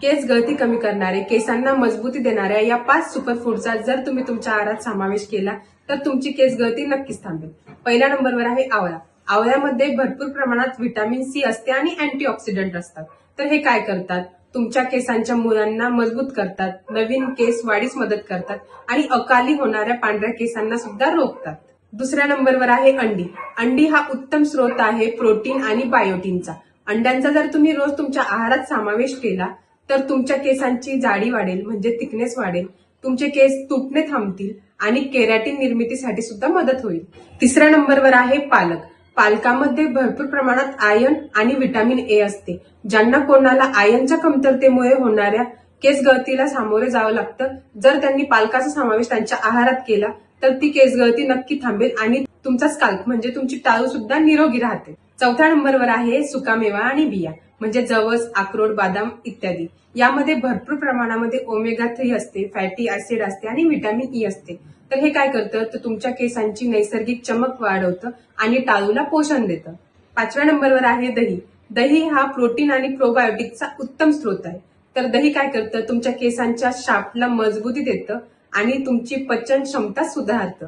केस गळती कमी करणारे, केसांना मजबूती देणाऱ्या या 5 सुपरफूडचा जर तुम्ही तुमच्या आहारात समावेश केला तर तुमची केस गळती नक्कीच थांबेल. पहिल्या नंबरवर आहे आवळा. आवळ्यामध्ये भरपूर प्रमाणात व्हिटॅमिन सी असते आणि अँटीऑक्सिडंट असतात. तर हे काय करतात? तुमच्या केसांच्या मुळांना मजबूत करतात, नवीन केस वाढीस मदत करतात आणि अकाली होणाऱ्या पांढऱ्या केसांना सुद्धा रोखतात. दुसऱ्या नंबरवर आहे अंडी. अंडी हा उत्तम स्रोत आहे प्रोटीन आणि बायोटीनचा. अंड्यांचा जर तुम्ही रोज तुमच्या आहारात समावेश केला तर तुमच्या केसांची जाडी वाढेल, म्हणजे थिकनेस वाढेल, तुमचे केस तुटणे थांबतील आणि केरॅटिन निर्मितीसाठी सुद्धा मदत होईल. तिसऱ्या नंबरवर आहे पालक. पालकामध्ये भरपूर प्रमाणात आयर्न आणि व्हिटॅमिन ए असते. ज्यांना कोणाला आयर्नच्या कमतरतेमुळे होणाऱ्या केस गळतीला सामोरे जावं लागतं, जर त्यांनी पालकाचा समावेश त्यांच्या आहारात केला तर ती केस गळती नक्की थांबेल आणि तुमचा स्काल्प म्हणजे तुमची टाळू सुद्धा निरोगी राहते. चौथ्या नंबरवर आहे सुकामेवा आणि बिया, म्हणजे जवस, अक्रोड, बदाम इत्यादी. यामध्ये भरपूर प्रमाणामध्ये ओमेगा 3 असते, फॅटी ऍसिड असते आणि व्हिटॅमिन ई असते. तर हे काय करतं? तर तुमच्या केसांची नैसर्गिक चमक वाढवतं आणि टाळूला पोषण देतं. पाचव्या नंबरवर आहे दही. दही हा प्रोटीन आणि प्रोबायोटिकचा उत्तम स्रोत आहे. तर दही काय करतं? तुमच्या केसांच्या शाफ्टला मजबूती देतं आणि तुमची पचन क्षमता सुधारतं.